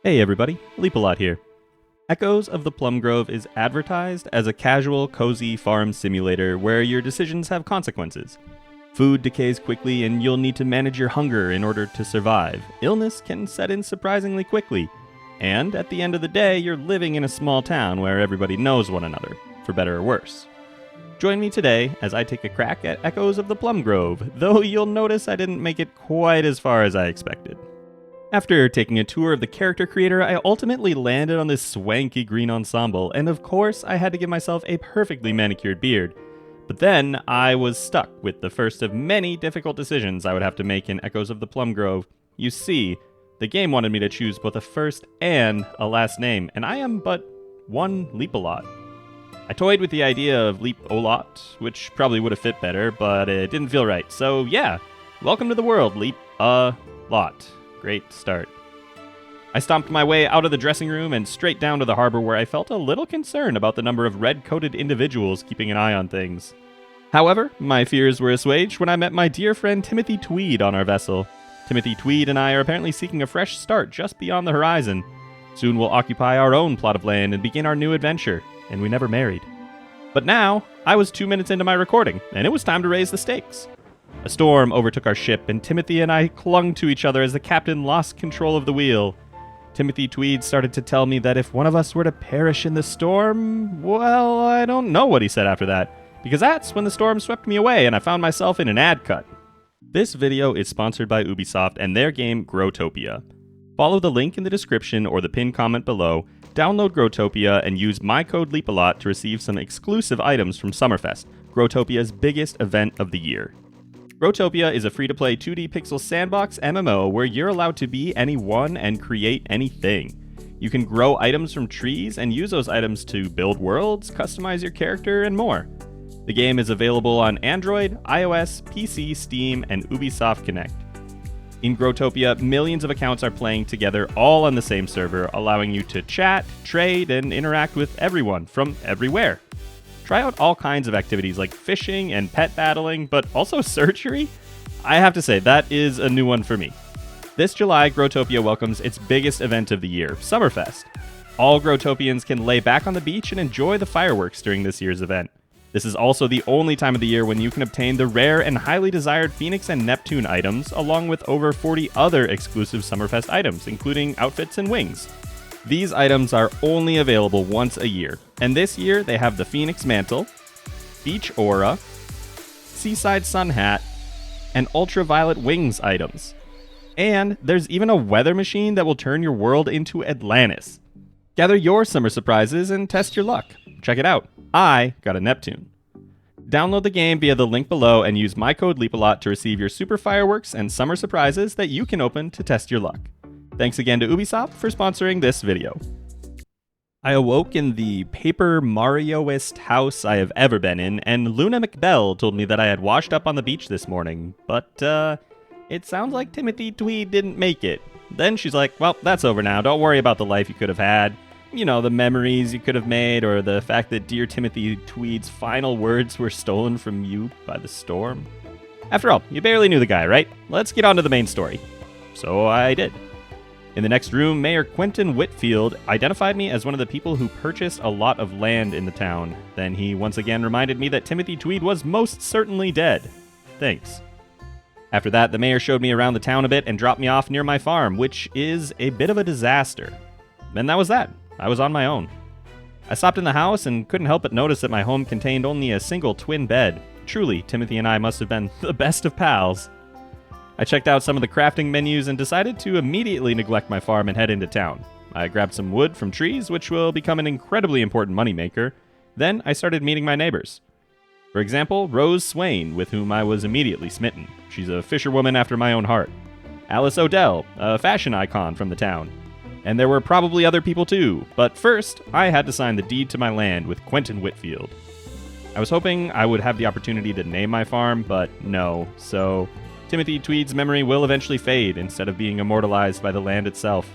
Hey everybody, Leap-A-Lot here. Echoes of the Plum Grove is advertised as a casual, cozy farm simulator where your decisions have consequences. Food decays quickly and you'll need to manage your hunger in order to survive. Illness can set in surprisingly quickly. And at the end of the day, you're living in a small town where everybody knows one another, for better or worse. Join me today as I take a crack at Echoes of the Plum Grove, though you'll notice I didn't make it quite as far as I expected. After taking a tour of the character creator, I ultimately landed on this swanky green ensemble, and of course I had to give myself a perfectly manicured beard. But then I was stuck with the first of many difficult decisions I would have to make in Echoes of the Plum Grove. You see, the game wanted me to choose both a first and a last name, and I am but one Leap-A-Lot. I toyed with the idea of Leap-O-Lot, which probably would have fit better, but it didn't feel right. So yeah, welcome to the world, Leap-A-Lot. Great start. I stomped my way out of the dressing room and straight down to the harbor where I felt a little concerned about the number of red-coated individuals keeping an eye on things. However, my fears were assuaged when I met my dear friend Timothy Tweed on our vessel. Timothy Tweed and I are apparently seeking a fresh start just beyond the horizon. Soon we'll occupy our own plot of land and begin our new adventure, and we never married. But now, I was 2 minutes into my recording, and it was time to raise the stakes. A storm overtook our ship, and Timothy and I clung to each other as the captain lost control of the wheel. Timothy Tweed started to tell me that if one of us were to perish in the storm, well, I don't know what he said after that, because that's when the storm swept me away and I found myself in an ad cut. This video is sponsored by Ubisoft and their game Growtopia. Follow the link in the description or the pinned comment below, download Growtopia, and use my code LEAPALOT to receive some exclusive items from Summerfest, Growtopia's biggest event of the year. Growtopia is a free-to-play 2D pixel sandbox MMO where you're allowed to be anyone and create anything. You can grow items from trees and use those items to build worlds, customize your character, and more. The game is available on Android, iOS, PC, Steam, and Ubisoft Connect. In Growtopia, millions of accounts are playing together all on the same server, allowing you to chat, trade, and interact with everyone from everywhere. Try out all kinds of activities like fishing and pet battling, but also surgery? I have to say, that is a new one for me. This July, Growtopia welcomes its biggest event of the year, Summerfest. All Growtopians can lay back on the beach and enjoy the fireworks during this year's event. This is also the only time of the year when you can obtain the rare and highly desired Phoenix and Neptune items, along with over 40 other exclusive Summerfest items, including outfits and wings. These items are only available once a year, and this year they have the Phoenix Mantle, Beach Aura, Seaside Sun Hat, and Ultraviolet Wings items. And there's even a weather machine that will turn your world into Atlantis. Gather your summer surprises and test your luck. Check it out. I got a Neptune. Download the game via the link below and use my code LEAPALOT to receive your super fireworks and summer surprises that you can open to test your luck. Thanks again to Ubisoft for sponsoring this video. I awoke in the Paper Marioist house I have ever been in, and Luna McBell told me that I had washed up on the beach this morning, but it sounds like Timothy Tweed didn't make it. Then she's like, well, that's over now, don't worry about the life you could have had. You know, the memories you could have made, or the fact that dear Timothy Tweed's final words were stolen from you by the storm. After all, you barely knew the guy, right? Let's get on to the main story. So I did. In the next room, Mayor Quentin Whitfield identified me as one of the people who purchased a lot of land in the town. Then he once again reminded me that Timothy Tweed was most certainly dead. Thanks. After that, the mayor showed me around the town a bit and dropped me off near my farm, which is a bit of a disaster. And that was that. I was on my own. I stopped in the house and couldn't help but notice that my home contained only a single twin bed. Truly, Timothy and I must have been the best of pals. I checked out some of the crafting menus and decided to immediately neglect my farm and head into town. I grabbed some wood from trees, which will become an incredibly important moneymaker. Then I started meeting my neighbors. For example, Rose Swain, with whom I was immediately smitten. She's a fisherwoman after my own heart. Alice Odell, a fashion icon from the town. And there were probably other people too, but first, I had to sign the deed to my land with Quentin Whitfield. I was hoping I would have the opportunity to name my farm, but no, so Timothy Tweed's memory will eventually fade instead of being immortalized by the land itself.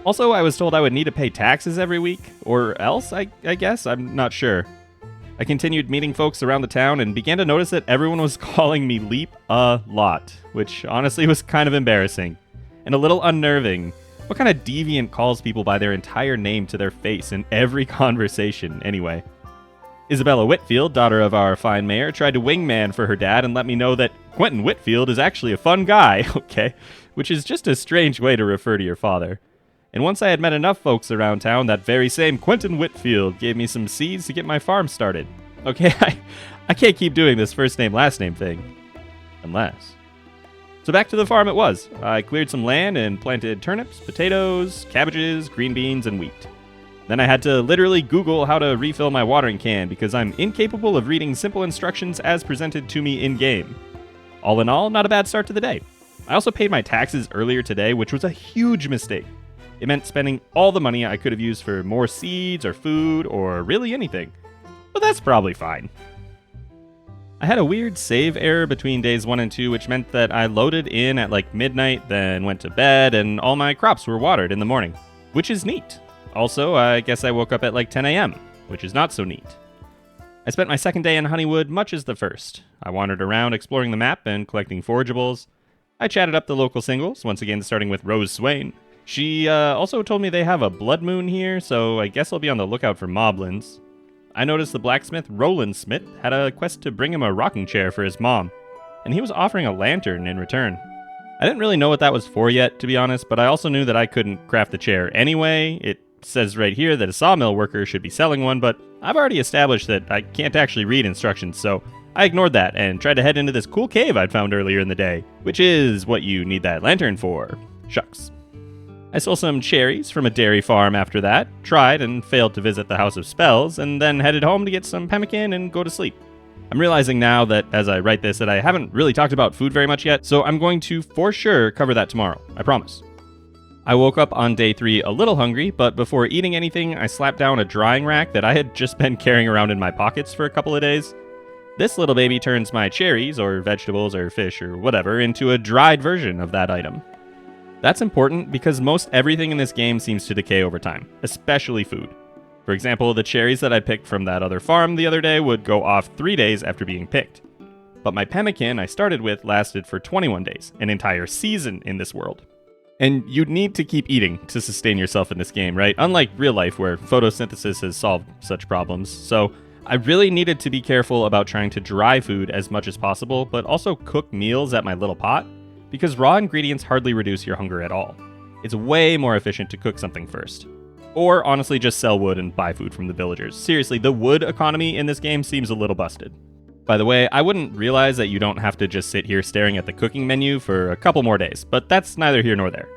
Also, I was told I would need to pay taxes every week, or else, I guess, I'm not sure. I continued meeting folks around the town and began to notice that everyone was calling me Leap-A-Lot, which honestly was kind of embarrassing, and a little unnerving. What kind of deviant calls people by their entire name to their face in every conversation, anyway? Isabella Whitfield, daughter of our fine mayor, tried to wingman for her dad and let me know that Quentin Whitfield is actually a fun guy, okay? Which is just a strange way to refer to your father. And once I had met enough folks around town, that very same Quentin Whitfield gave me some seeds to get my farm started. Okay, I can't keep doing this first name, last name thing. Unless. So back to the farm it was. I cleared some land and planted turnips, potatoes, cabbages, green beans, and wheat. Then I had to literally Google how to refill my watering can because I'm incapable of reading simple instructions as presented to me in-game. All in all, not a bad start to the day. I also paid my taxes earlier today, which was a huge mistake. It meant spending all the money I could have used for more seeds or food or really anything. But that's probably fine. I had a weird save error between days 1 and 2, which meant that I loaded in at like midnight, then went to bed, and all my crops were watered in the morning, which is neat. Also, I guess I woke up at like 10 a.m., which is not so neat. I spent my second day in Honeywood much as the first. I wandered around exploring the map and collecting forageables. I chatted up the local singles, once again starting with Rose Swain. She also told me they have a blood moon here, so I guess I'll be on the lookout for moblins. I noticed the blacksmith, Roland Smith, had a quest to bring him a rocking chair for his mom, and he was offering a lantern in return. I didn't really know what that was for yet, to be honest, but I also knew that I couldn't craft the chair anyway. It says right here that a sawmill worker should be selling one, but I've already established that I can't actually read instructions, so I ignored that and tried to head into this cool cave I'd found earlier in the day, which is what you need that lantern for. Shucks. I stole some cherries from a dairy farm after that, tried and failed to visit the House of Spells, and then headed home to get some pemmican and go to sleep. I'm realizing now that as I write this that I haven't really talked about food very much yet, so I'm going to for sure cover that tomorrow, I promise. I woke up on day 3 a little hungry, but before eating anything, I slapped down a drying rack that I had just been carrying around in my pockets for a couple of days. This little baby turns my cherries, or vegetables, or fish, or whatever, into a dried version of that item. That's important because most everything in this game seems to decay over time, especially food. For example, the cherries that I picked from that other farm the other day would go off 3 days after being picked. But my pemmican I started with lasted for 21 days, an entire season in this world. And you'd need to keep eating to sustain yourself in this game, right? Unlike real life where photosynthesis has solved such problems. So I really needed to be careful about trying to dry food as much as possible, but also cook meals at my little pot, because raw ingredients hardly reduce your hunger at all. It's way more efficient to cook something first. Or honestly just sell wood and buy food from the villagers. Seriously, the wood economy in this game seems a little busted. By the way, I wouldn't realize that you don't have to just sit here staring at the cooking menu for a couple more days, but that's neither here nor there.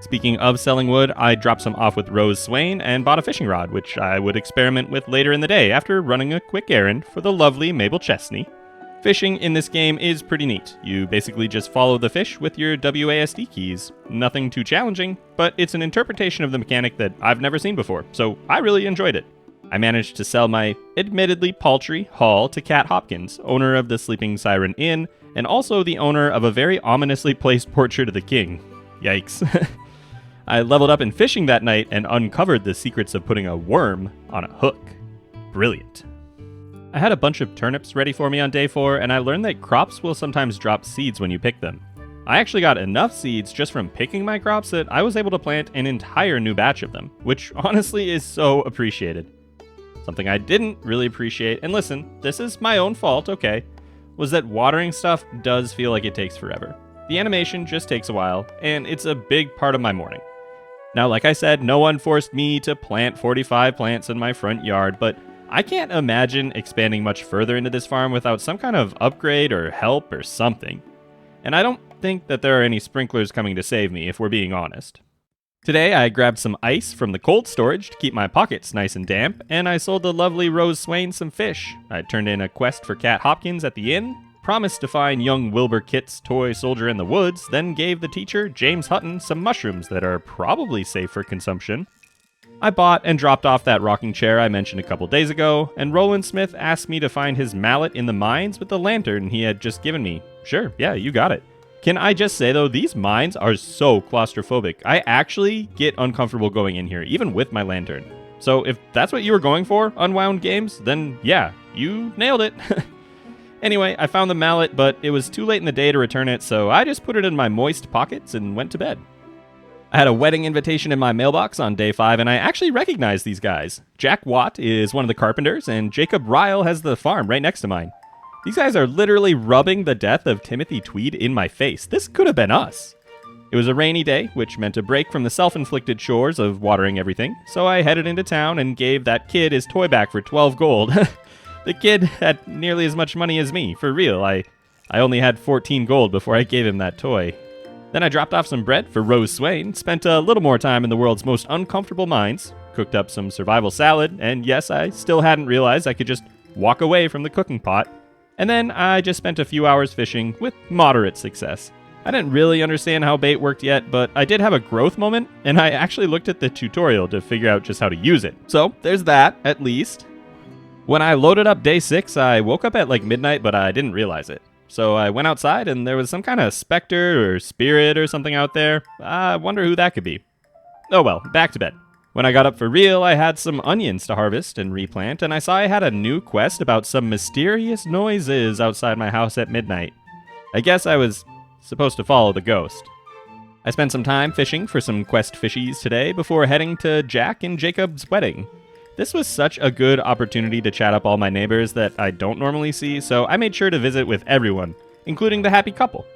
Speaking of selling wood, I dropped some off with Rose Swain and bought a fishing rod, which I would experiment with later in the day after running a quick errand for the lovely Mabel Chesney. Fishing in this game is pretty neat. You basically just follow the fish with your WASD keys. Nothing too challenging, but it's an interpretation of the mechanic that I've never seen before, so I really enjoyed it. I managed to sell my admittedly paltry haul to Cat Hopkins, owner of the Sleeping Siren Inn, and also the owner of a very ominously placed portrait of the king. Yikes. I leveled up in fishing that night and uncovered the secrets of putting a worm on a hook. Brilliant. I had a bunch of turnips ready for me on day 4, and I learned that crops will sometimes drop seeds when you pick them. I actually got enough seeds just from picking my crops that I was able to plant an entire new batch of them, which honestly is so appreciated. Something I didn't really appreciate, and listen, this is my own fault, okay, was that watering stuff does feel like it takes forever. The animation just takes a while, and it's a big part of my morning. Now, like I said, no one forced me to plant 45 plants in my front yard, but I can't imagine expanding much further into this farm without some kind of upgrade or help or something. And I don't think that there are any sprinklers coming to save me, if we're being honest. Today, I grabbed some ice from the cold storage to keep my pockets nice and damp, and I sold the lovely Rose Swain some fish. I turned in a quest for Cat Hopkins at the inn, promised to find young Wilbur Kitt's toy soldier in the woods, then gave the teacher, James Hutton, some mushrooms that are probably safe for consumption. I bought and dropped off that rocking chair I mentioned a couple days ago, and Roland Smith asked me to find his mallet in the mines with the lantern he had just given me. Sure, yeah, you got it. Can I just say though, these mines are so claustrophobic. I actually get uncomfortable going in here, even with my lantern. So if that's what you were going for, Unwound Games, then yeah, you nailed it. Anyway, I found the mallet, but it was too late in the day to return it, so I just put it in my moist pockets and went to bed. I had a wedding invitation in my mailbox on day 5, and I actually recognized these guys. Jack Watt is one of the carpenters, and Jacob Ryle has the farm right next to mine. These guys are literally rubbing the death of Timothy Tweed in my face. This could have been us. It was a rainy day, which meant a break from the self-inflicted chores of watering everything, so I headed into town and gave that kid his toy back for 12 gold. The kid had nearly as much money as me, for real. I only had 14 gold before I gave him that toy. Then I dropped off some bread for Rose Swain, spent a little more time in the world's most uncomfortable mines, cooked up some survival salad, and yes, I still hadn't realized I could just walk away from the cooking pot. And then I just spent a few hours fishing with moderate success. I didn't really understand how bait worked yet, but I did have a growth moment, and I actually looked at the tutorial to figure out just how to use it. So there's that, at least. When I loaded up day 6, I woke up at like midnight, but I didn't realize it. So I went outside, and there was some kind of specter or spirit or something out there. I wonder who that could be. Oh well, back to bed. When I got up for real, I had some onions to harvest and replant, and I saw I had a new quest about some mysterious noises outside my house at midnight. I guess I was supposed to follow the ghost. I spent some time fishing for some quest fishies today before heading to Jack and Jacob's wedding. This was such a good opportunity to chat up all my neighbors that I don't normally see, so I made sure to visit with everyone, including the happy couple.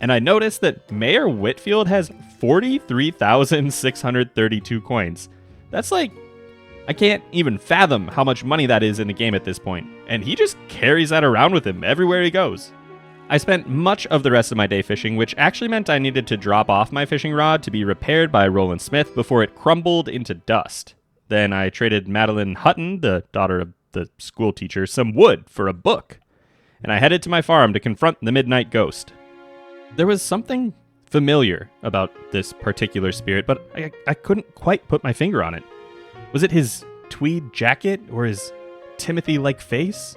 And I noticed that Mayor Whitfield has 43,632 coins. That's like, I can't even fathom how much money that is in the game at this point, and he just carries that around with him everywhere he goes. I spent much of the rest of my day fishing, which actually meant I needed to drop off my fishing rod to be repaired by Roland Smith before it crumbled into dust. Then I traded Madeline Hutton, the daughter of the school teacher, some wood for a book, and I headed to my farm to confront the Midnight Ghost. There was something familiar about this particular spirit, but I couldn't quite put my finger on it. Was it his tweed jacket or his Timothy-like face?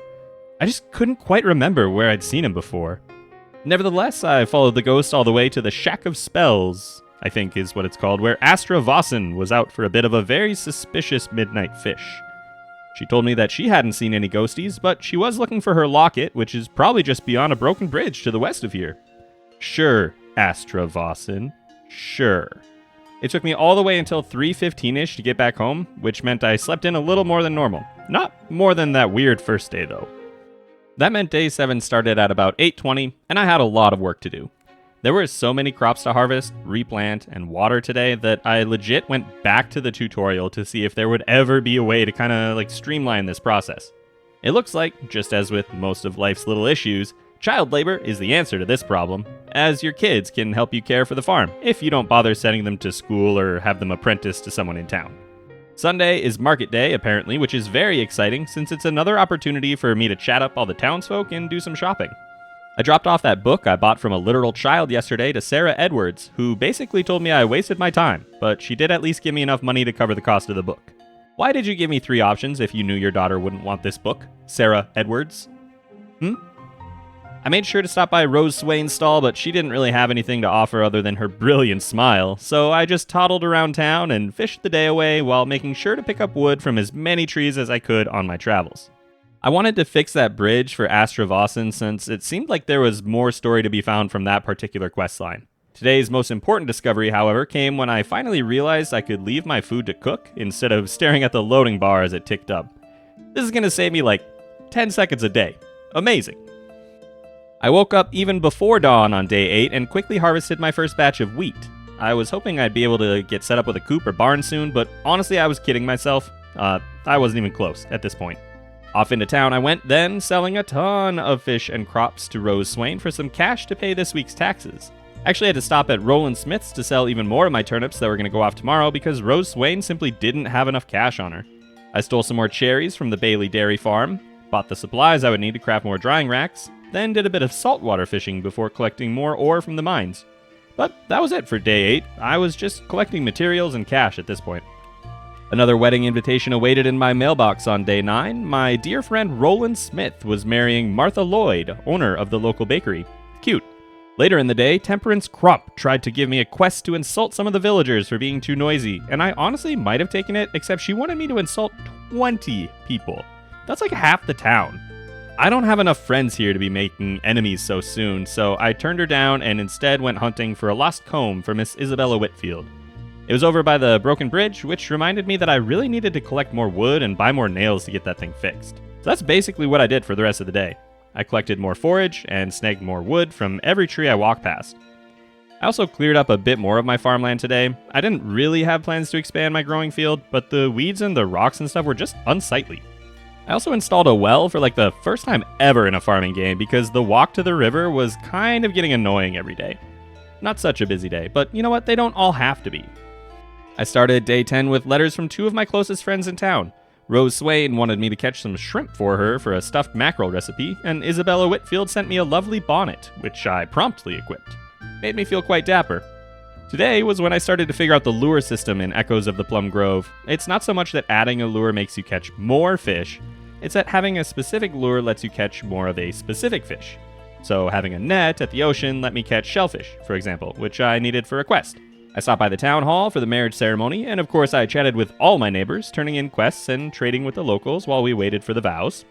I just couldn't quite remember where I'd seen him before. Nevertheless, I followed the ghost all the way to the Shack of Spells, I think is what it's called, where Astra Vossen was out for a bit of a very suspicious midnight fish. She told me that she hadn't seen any ghosties, but she was looking for her locket, which is probably just beyond a broken bridge to the west of here. Sure, Astra Vossen. Sure. It took me all the way until 3:15ish to get back home, which meant I slept in a little more than normal. Not more than that weird first day, though. That meant day 7 started at about 8:20, and I had a lot of work to do. There were so many crops to harvest, replant, and water today that I legit went back to the tutorial to see if there would ever be a way to kind of like streamline this process. It looks like, just as with most of life's little issues, child labor is the answer to this problem, as your kids can help you care for the farm if you don't bother sending them to school or have them apprentice to someone in town. Sunday is market day, apparently, which is very exciting since it's another opportunity for me to chat up all the townsfolk and do some shopping. I dropped off that book I bought from a literal child yesterday to Sarah Edwards, who basically told me I wasted my time, but she did at least give me enough money to cover the cost of the book. Why did you give me 3 options if you knew your daughter wouldn't want this book, Sarah Edwards? I made sure to stop by Rose Swain's stall, but she didn't really have anything to offer other than her brilliant smile, so I just toddled around town and fished the day away while making sure to pick up wood from as many trees as I could on my travels. I wanted to fix that bridge for Astra Vossen since it seemed like there was more story to be found from that particular questline. Today's most important discovery, however, came when I finally realized I could leave my food to cook instead of staring at the loading bar as it ticked up. This is going to save me like 10 seconds a day. Amazing. I woke up even before dawn on day 8 and quickly harvested my first batch of wheat. I was hoping I'd be able to get set up with a coop or barn soon, but honestly I was kidding myself. I wasn't even close at this point. Off into town I went then, selling a ton of fish and crops to Rose Swain for some cash to pay this week's taxes. Actually, I had to stop at Roland Smith's to sell even more of my turnips that were going to go off tomorrow because Rose Swain simply didn't have enough cash on her. I stole some more cherries from the Bailey Dairy Farm, bought the supplies I would need to craft more drying racks, then did a bit of saltwater fishing before collecting more ore from the mines. But that was it for day 8. I was just collecting materials and cash at this point. Another wedding invitation awaited in my mailbox on day 9. My dear friend Roland Smith was marrying Martha Lloyd, owner of the local bakery. Cute. Later in the day, Temperance Crump tried to give me a quest to insult some of the villagers for being too noisy, and I honestly might have taken it, except she wanted me to insult 20 people. That's like half the town. I don't have enough friends here to be making enemies so soon, so I turned her down and instead went hunting for a lost comb for Miss Isabella Whitfield. It was over by the broken bridge, which reminded me that I really needed to collect more wood and buy more nails to get that thing fixed. So that's basically what I did for the rest of the day. I collected more forage and snagged more wood from every tree I walked past. I also cleared up a bit more of my farmland today. I didn't really have plans to expand my growing field, but the weeds and the rocks and stuff were just unsightly. I also installed a well for like the first time ever in a farming game because the walk to the river was kind of getting annoying every day. Not such a busy day, but you know what? They don't all have to be. I started day 10 with letters from two of my closest friends in town. Rose Swain wanted me to catch some shrimp for her for a stuffed mackerel recipe, and Isabella Whitfield sent me a lovely bonnet, which I promptly equipped. Made me feel quite dapper. Today was when I started to figure out the lure system in Echoes of the Plum Grove. It's not so much that adding a lure makes you catch more fish, it's that having a specific lure lets you catch more of a specific fish. So having a net at the ocean let me catch shellfish, for example, which I needed for a quest. I stopped by the town hall for the marriage ceremony, and of course I chatted with all my neighbors, turning in quests and trading with the locals while we waited for the vows.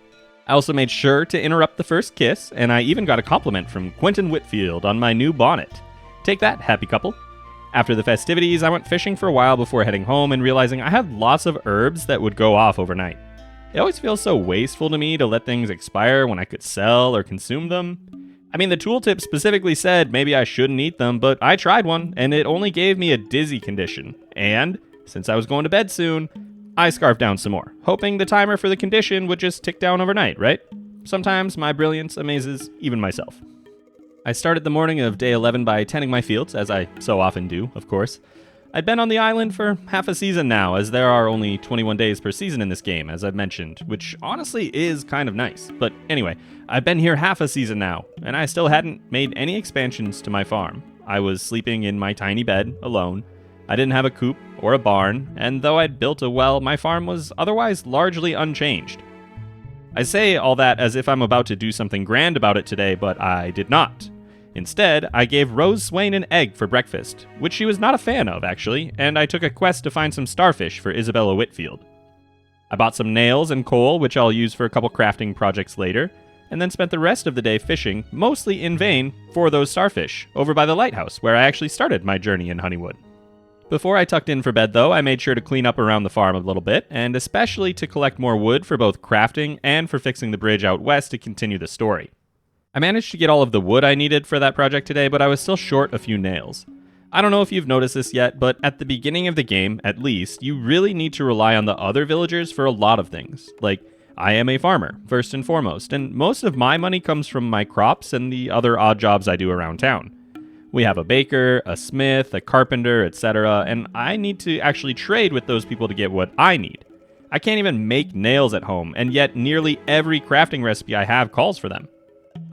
I also made sure to interrupt the first kiss, and I even got a compliment from Quentin Whitfield on my new bonnet. Take that, happy couple. After the festivities, I went fishing for a while before heading home and realizing I had lots of herbs that would go off overnight. It always feels so wasteful to me to let things expire when I could sell or consume them. I mean, the tooltip specifically said maybe I shouldn't eat them, but I tried one, and it only gave me a dizzy condition. And, since I was going to bed soon, I scarfed down some more, hoping the timer for the condition would just tick down overnight, right? Sometimes my brilliance amazes even myself. I started the morning of day 11 by tending my fields, as I so often do, of course. I'd been on the island for half a season now, as there are only 21 days per season in this game, as I've mentioned, which honestly is kind of nice. But anyway, I've been here half a season now, and I still hadn't made any expansions to my farm. I was sleeping in my tiny bed, alone. I didn't have a coop or a barn, and though I'd built a well, my farm was otherwise largely unchanged. I say all that as if I'm about to do something grand about it today, but I did not. Instead, I gave Rose Swain an egg for breakfast, which she was not a fan of, actually, and I took a quest to find some starfish for Isabella Whitfield. I bought some nails and coal, which I'll use for a couple crafting projects later, and then spent the rest of the day fishing, mostly in vain, for those starfish, over by the lighthouse, where I actually started my journey in Honeywood. Before I tucked in for bed, though, I made sure to clean up around the farm a little bit, and especially to collect more wood for both crafting and for fixing the bridge out west to continue the story. I managed to get all of the wood I needed for that project today, but I was still short a few nails. I don't know if you've noticed this yet, but at the beginning of the game, at least, you really need to rely on the other villagers for a lot of things. Like, I am a farmer, first and foremost, and most of my money comes from my crops and the other odd jobs I do around town. We have a baker, a smith, a carpenter, etc., and I need to actually trade with those people to get what I need. I can't even make nails at home, and yet nearly every crafting recipe I have calls for them.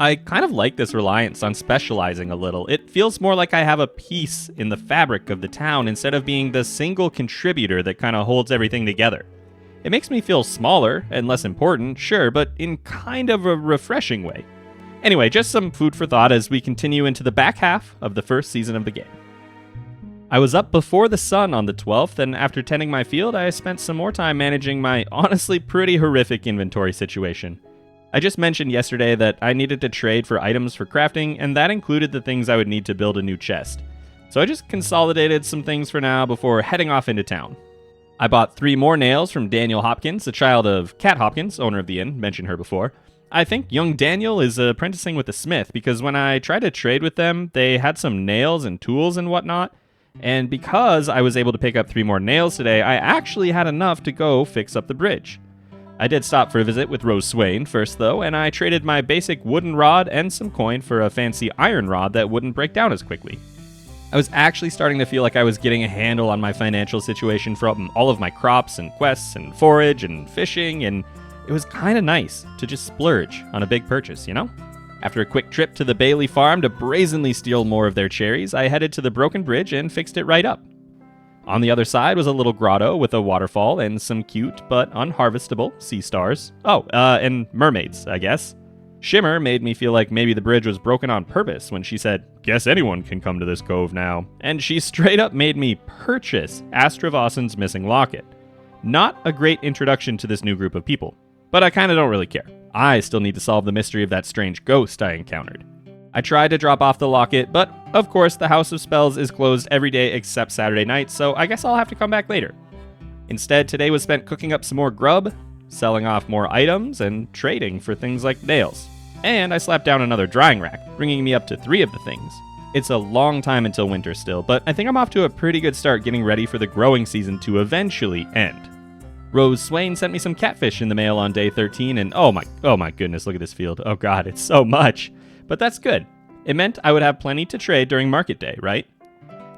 I kind of like this reliance on specializing a little. It feels more like I have a piece in the fabric of the town instead of being the single contributor that kind of holds everything together. It makes me feel smaller and less important, sure, but in kind of a refreshing way. Anyway, just some food for thought as we continue into the back half of the first season of the game. I was up before the sun on the 12th, and after tending my field, I spent some more time managing my honestly pretty horrific inventory situation. I just mentioned yesterday that I needed to trade for items for crafting, and that included the things I would need to build a new chest. So I just consolidated some things for now before heading off into town. I bought 3 more nails from Daniel Hopkins, the child of Kat Hopkins, owner of the inn, mentioned her before. I think young Daniel is apprenticing with a smith because when I tried to trade with them, they had some nails and tools and whatnot. And because I was able to pick up 3 more nails today, I actually had enough to go fix up the bridge. I did stop for a visit with Rose Swain first, though, and I traded my basic wooden rod and some coin for a fancy iron rod that wouldn't break down as quickly. I was actually starting to feel like I was getting a handle on my financial situation from all of my crops and quests and forage and fishing, and it was kind of nice to just splurge on a big purchase, you know? After a quick trip to the Bailey farm to brazenly steal more of their cherries, I headed to the broken bridge and fixed it right up. On the other side was a little grotto with a waterfall and some cute but unharvestable sea stars. Oh, and mermaids, I guess. Shimmer made me feel like maybe the bridge was broken on purpose when she said, "Guess anyone can come to this cove now." And she straight up made me purchase Astravassen's missing locket. Not a great introduction to this new group of people, but I kinda don't really care. I still need to solve the mystery of that strange ghost I encountered. I tried to drop off the locket, but of course the House of Spells is closed every day except Saturday night, so I guess I'll have to come back later. Instead, today was spent cooking up some more grub, selling off more items, and trading for things like nails. And I slapped down another drying rack, bringing me up to 3 of the things. It's a long time until winter still, but I think I'm off to a pretty good start getting ready for the growing season to eventually end. Rose Swain sent me some catfish in the mail on day 13, and oh my goodness, look at this field. Oh god, it's so much. But that's good. It meant I would have plenty to trade during market day, right?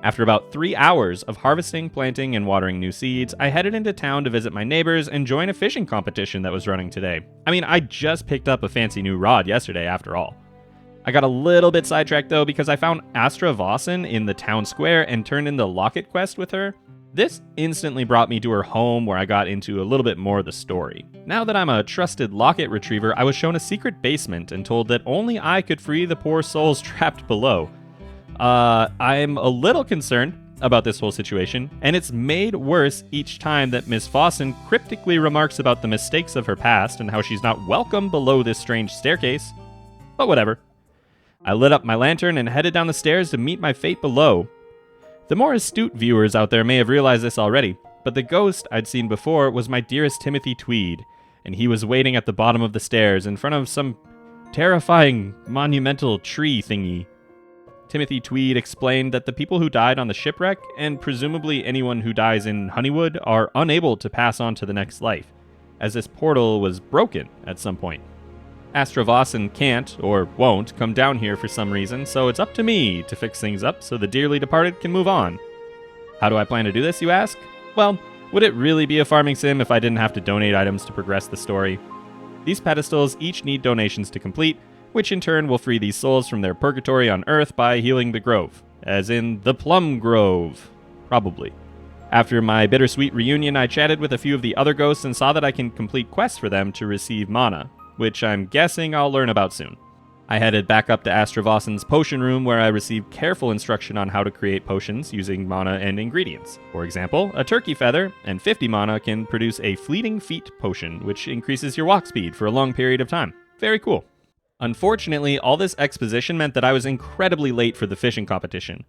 After about 3 hours of harvesting, planting, and watering new seeds, I headed into town to visit my neighbors and join a fishing competition that was running today. I mean, I just picked up a fancy new rod yesterday after all. I got a little bit sidetracked though because I found Astra Vossen in the town square and turned in the locket quest with her. This instantly brought me to her home where I got into a little bit more of the story. Now that I'm a trusted locket retriever, I was shown a secret basement and told that only I could free the poor souls trapped below. I'm a little concerned about this whole situation, and it's made worse each time that Miss Vossen cryptically remarks about the mistakes of her past and how she's not welcome below this strange staircase. But whatever. I lit up my lantern and headed down the stairs to meet my fate below. The more astute viewers out there may have realized this already, but the ghost I'd seen before was my dearest Timothy Tweed, and he was waiting at the bottom of the stairs in front of some terrifying monumental tree thingy. Timothy Tweed explained that the people who died on the shipwreck, and presumably anyone who dies in Honeywood, are unable to pass on to the next life, as this portal was broken at some point. Astra Vossen can't, or won't, come down here for some reason, so it's up to me to fix things up so the dearly departed can move on. How do I plan to do this, you ask? Well, would it really be a farming sim if I didn't have to donate items to progress the story? These pedestals each need donations to complete, which in turn will free these souls from their purgatory on Earth by healing the grove, as in the Plum Grove. Probably. After my bittersweet reunion, I chatted with a few of the other ghosts and saw that I can complete quests for them to receive mana, which I'm guessing I'll learn about soon. I headed back up to Astra Vossen's potion room where I received careful instruction on how to create potions using mana and ingredients. For example, a turkey feather and 50 mana can produce a fleeting feet potion, which increases your walk speed for a long period of time. Very cool. Unfortunately, all this exposition meant that I was incredibly late for the fishing competition.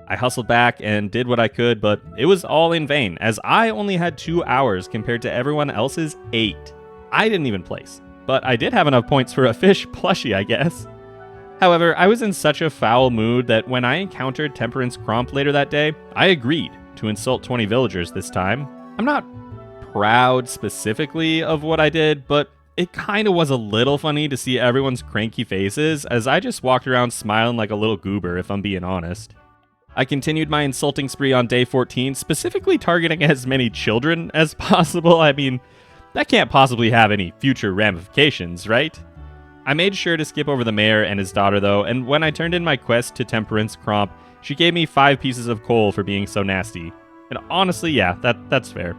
I hustled back and did what I could, but it was all in vain, as I only had 2 hours compared to everyone else's 8. I didn't even place, but I did have enough points for a fish plushie, I guess. However, I was in such a foul mood that when I encountered Temperance Cromp later that day, I agreed to insult 20 villagers this time. I'm not proud specifically of what I did, but it kind of was a little funny to see everyone's cranky faces as I just walked around smiling like a little goober, if I'm being honest. I continued my insulting spree on day 14, specifically targeting as many children as possible. I mean, that can't possibly have any future ramifications, right? I made sure to skip over the mayor and his daughter though, and when I turned in my quest to Temperance Cromp, she gave me 5 pieces of coal for being so nasty. And honestly, yeah, that's fair.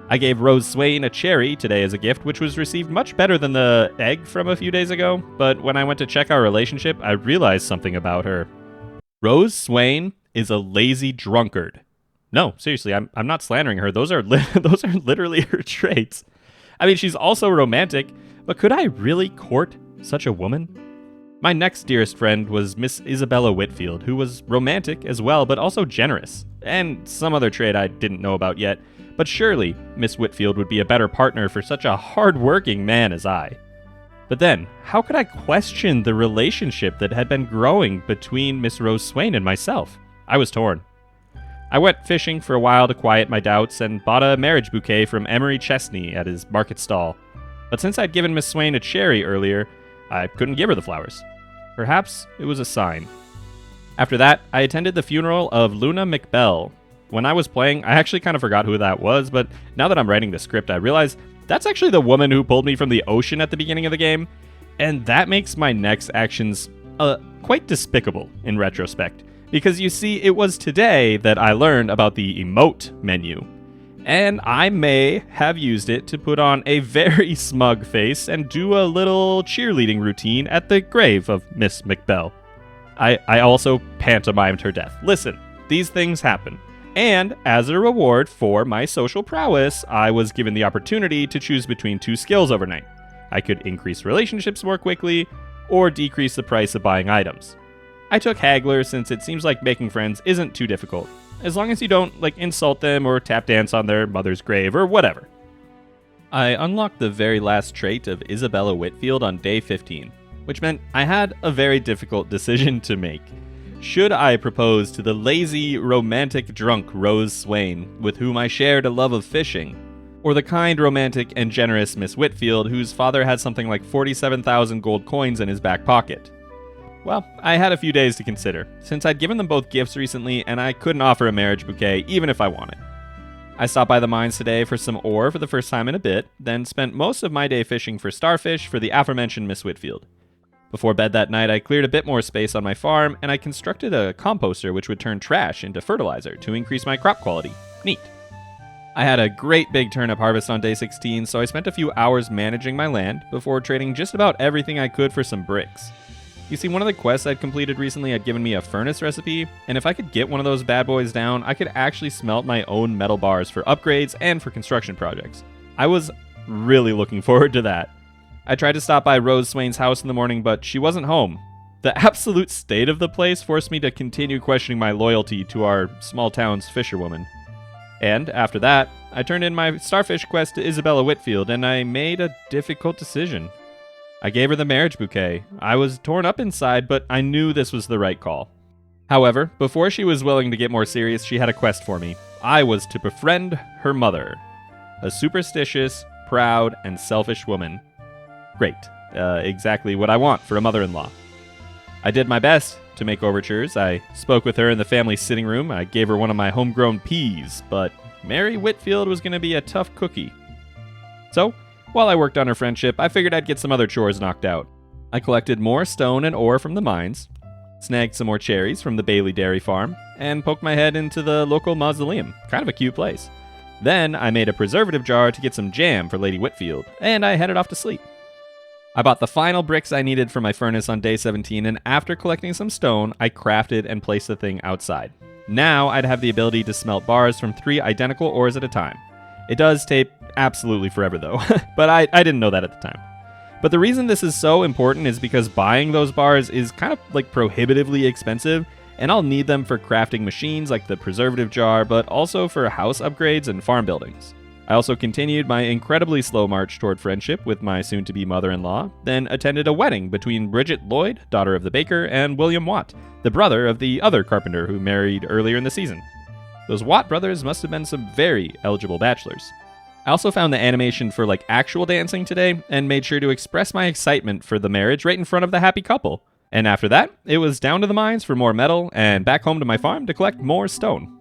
I gave Rose Swain a cherry today as a gift, which was received much better than the egg from a few days ago, but when I went to check our relationship, I realized something about her. Rose Swain is a lazy drunkard. No, seriously, I'm not slandering her. Those are literally her traits. I mean, she's also romantic, but could I really court such a woman? My next dearest friend was Miss Isabella Whitfield, who was romantic as well, but also generous, and some other trait I didn't know about yet. But surely, Miss Whitfield would be a better partner for such a hard-working man as I. But then, how could I question the relationship that had been growing between Miss Rose Swain and myself? I was torn. I went fishing for a while to quiet my doubts and bought a marriage bouquet from Emery Chesney at his market stall. But since I'd given Miss Swain a cherry earlier, I couldn't give her the flowers. Perhaps it was a sign. After that, I attended the funeral of Luna McBell. When I was playing, I actually kind of forgot who that was, but now that I'm writing the script, I realize that's actually the woman who pulled me from the ocean at the beginning of the game, and that makes my next actions quite despicable in retrospect, because you see, it was today that I learned about the emote menu, and I may have used it to put on a very smug face and do a little cheerleading routine at the grave of Miss McBell. I also pantomimed her death. Listen, these things happen. And as a reward for my social prowess, I was given the opportunity to choose between 2 skills overnight. I could increase relationships more quickly, or decrease the price of buying items. I took Haggler since it seems like making friends isn't too difficult, as long as you don't insult them or tap dance on their mother's grave or whatever. I unlocked the very last trait of Isabella Whitfield on day 15, which meant I had a very difficult decision to make. Should I propose to the lazy, romantic drunk Rose Swain, with whom I shared a love of fishing, or the kind, romantic, and generous Miss Whitfield, whose father had something like 47,000 gold coins in his back pocket? Well, I had a few days to consider, since I'd given them both gifts recently and I couldn't offer a marriage bouquet even if I wanted. I stopped by the mines today for some ore for the first time in a bit, then spent most of my day fishing for starfish for the aforementioned Miss Whitfield. Before bed that night, I cleared a bit more space on my farm, and I constructed a composter which would turn trash into fertilizer to increase my crop quality. Neat. I had a great big turnip harvest on day 16, so I spent a few hours managing my land before trading just about everything I could for some bricks. You see, one of the quests I'd completed recently had given me a furnace recipe, and if I could get one of those bad boys down, I could actually smelt my own metal bars for upgrades and for construction projects. I was really looking forward to that. I tried to stop by Rose Swain's house in the morning, but she wasn't home. The absolute state of the place forced me to continue questioning my loyalty to our small town's fisherwoman. And after that, I turned in my starfish quest to Isabella Whitfield, and I made a difficult decision. I gave her the marriage bouquet. I was torn up inside, but I knew this was the right call. However, before she was willing to get more serious, she had a quest for me. I was to befriend her mother, a superstitious, proud, and selfish woman. Great. Exactly what I want for a mother-in-law. I did my best to make overtures. I spoke with her in the family sitting room. I gave her one of my homegrown peas, but Mary Whitfield was going to be a tough cookie. So, while I worked on her friendship, I figured I'd get some other chores knocked out. I collected more stone and ore from the mines, snagged some more cherries from the Bailey Dairy Farm, and poked my head into the local mausoleum. Kind of a cute place. Then I made a preservative jar to get some jam for Lady Whitfield, and I headed off to sleep. I bought the final bricks I needed for my furnace on day 17, and after collecting some stone, I crafted and placed the thing outside. Now I'd have the ability to smelt bars from 3 identical ores at a time. It does take absolutely forever though, but I didn't know that at the time. But the reason this is so important is because buying those bars is kind of prohibitively expensive, and I'll need them for crafting machines like the preservative jar, but also for house upgrades and farm buildings. I also continued my incredibly slow march toward friendship with my soon-to-be mother-in-law, then attended a wedding between Bridget Lloyd, daughter of the baker, and William Watt, the brother of the other carpenter who married earlier in the season. Those Watt brothers must have been some very eligible bachelors. I also found the animation for actual dancing today, and made sure to express my excitement for the marriage right in front of the happy couple. And after that, it was down to the mines for more metal, and back home to my farm to collect more stone.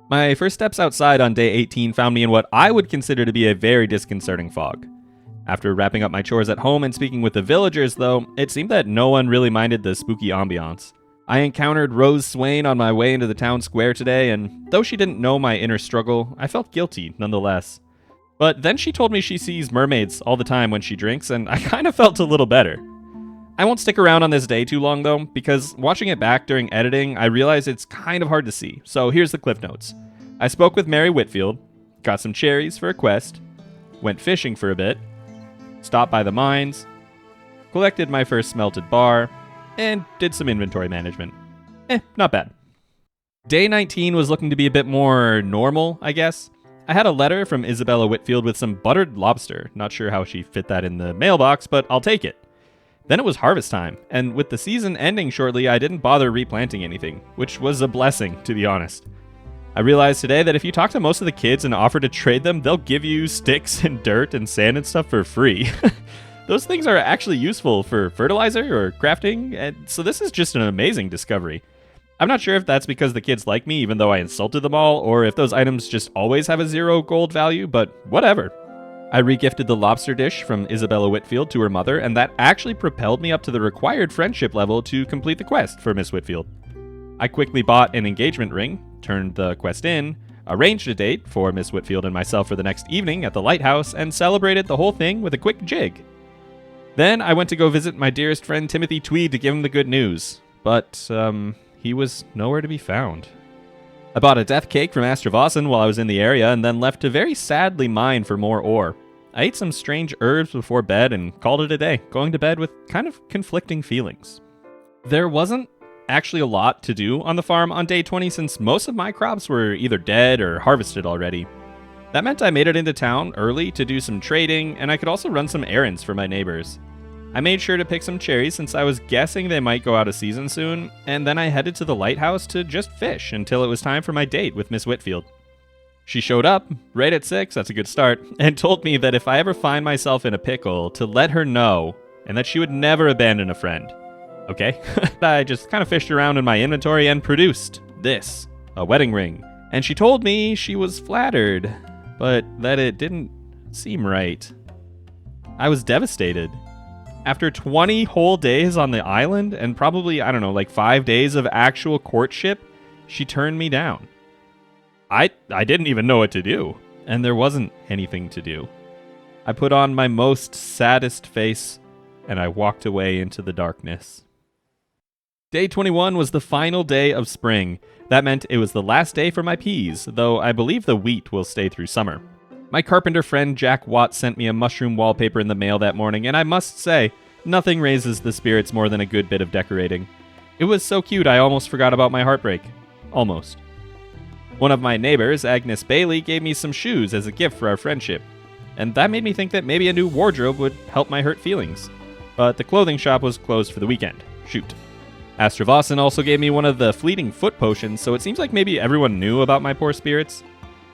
My first steps outside on day 18 found me in what I would consider to be a very disconcerting fog. After wrapping up my chores at home and speaking with the villagers, though, it seemed that no one really minded the spooky ambiance. I encountered Rose Swain on my way into the town square today, and though she didn't know my inner struggle, I felt guilty nonetheless. But then she told me she sees mermaids all the time when she drinks, and I kind of felt a little better. I won't stick around on this day too long though, because watching it back during editing, I realized it's kind of hard to see. So here's the cliff notes. I spoke with Mary Whitfield, got some cherries for a quest, went fishing for a bit, stopped by the mines, collected my first smelted bar, and did some inventory management. Not bad. Day 19 was looking to be a bit more normal, I guess. I had a letter from Isabella Whitfield with some buttered lobster. Not sure how she fit that in the mailbox, but I'll take it. Then it was harvest time, and with the season ending shortly, I didn't bother replanting anything, which was a blessing, to be honest. I realized today that if you talk to most of the kids and offer to trade them, they'll give you sticks and dirt and sand and stuff for free. Those things are actually useful for fertilizer or crafting, and so this is just an amazing discovery. I'm not sure if that's because the kids like me even though I insulted them all, or if those items just always have a 0 gold value, but whatever. I regifted the lobster dish from Isabella Whitfield to her mother, and that actually propelled me up to the required friendship level to complete the quest for Miss Whitfield. I quickly bought an engagement ring, turned the quest in, arranged a date for Miss Whitfield and myself for the next evening at the lighthouse, and celebrated the whole thing with a quick jig. Then I went to go visit my dearest friend Timothy Tweed to give him the good news, but he was nowhere to be found. I bought a death cake from Astravasan while I was in the area, and then left to very sadly mine for more ore. I ate some strange herbs before bed and called it a day, going to bed with kind of conflicting feelings. There wasn't actually a lot to do on the farm on day 20 since most of my crops were either dead or harvested already. That meant I made it into town early to do some trading, and I could also run some errands for my neighbors. I made sure to pick some cherries since I was guessing they might go out of season soon, and then I headed to the lighthouse to just fish until it was time for my date with Miss Whitfield. She showed up, right at 6, that's a good start, and told me that if I ever find myself in a pickle, to let her know, and that she would never abandon a friend. Okay, I just kind of fished around in my inventory and produced this, a wedding ring. And she told me she was flattered, but that it didn't seem right. I was devastated. After 20 whole days on the island, and probably, 5 days of actual courtship, she turned me down. I didn't even know what to do, and there wasn't anything to do. I put on my most saddest face, and I walked away into the darkness. Day 21 was the final day of spring. That meant it was the last day for my peas, though I believe the wheat will stay through summer. My carpenter friend Jack Watt sent me a mushroom wallpaper in the mail that morning, and I must say, nothing raises the spirits more than a good bit of decorating. It was so cute I almost forgot about my heartbreak. Almost. One of my neighbors, Agnes Bailey, gave me some shoes as a gift for our friendship, and that made me think that maybe a new wardrobe would help my hurt feelings. But the clothing shop was closed for the weekend. Shoot. Astravossen also gave me one of the fleeting foot potions, so it seems like maybe everyone knew about my poor spirits.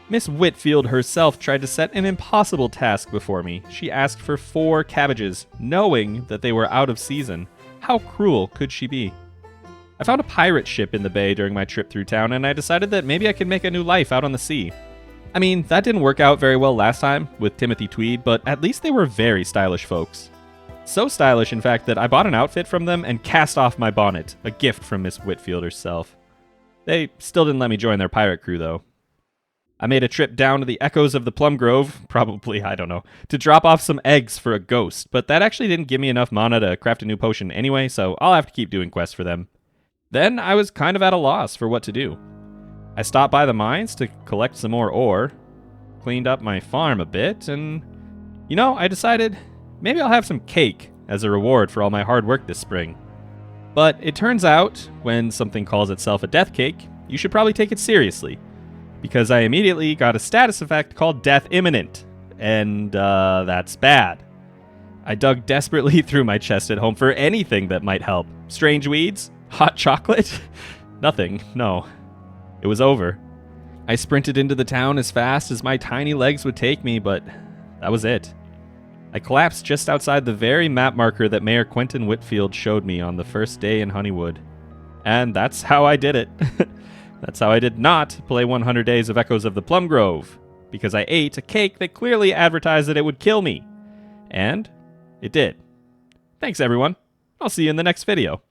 Miss Whitfield herself tried to set an impossible task before me. She asked for 4 cabbages, knowing that they were out of season. How cruel could she be? I found a pirate ship in the bay during my trip through town, and I decided that maybe I could make a new life out on the sea. I mean, that didn't work out very well last time with Timothy Tweed, but at least they were very stylish folks. So stylish, in fact, that I bought an outfit from them and cast off my bonnet, a gift from Miss Whitfield herself. They still didn't let me join their pirate crew, though. I made a trip down to the echoes of the Plum Grove, probably, to drop off some eggs for a ghost, but that actually didn't give me enough mana to craft a new potion anyway, so I'll have to keep doing quests for them. Then I was kind of at a loss for what to do. I stopped by the mines to collect some more ore, cleaned up my farm a bit, and, I decided maybe I'll have some cake as a reward for all my hard work this spring. But it turns out, when something calls itself a death cake, you should probably take it seriously, because I immediately got a status effect called Death Imminent, and that's bad. I dug desperately through my chest at home for anything that might help. Strange weeds? Hot chocolate? Nothing, no. It was over. I sprinted into the town as fast as my tiny legs would take me, but that was it. I collapsed just outside the very map marker that Mayor Quentin Whitfield showed me on the first day in Honeywood. And that's how I did it. That's how I did not play 100 Days of Echoes of the Plum Grove, because I ate a cake that clearly advertised that it would kill me. And it did. Thanks, everyone. I'll see you in the next video.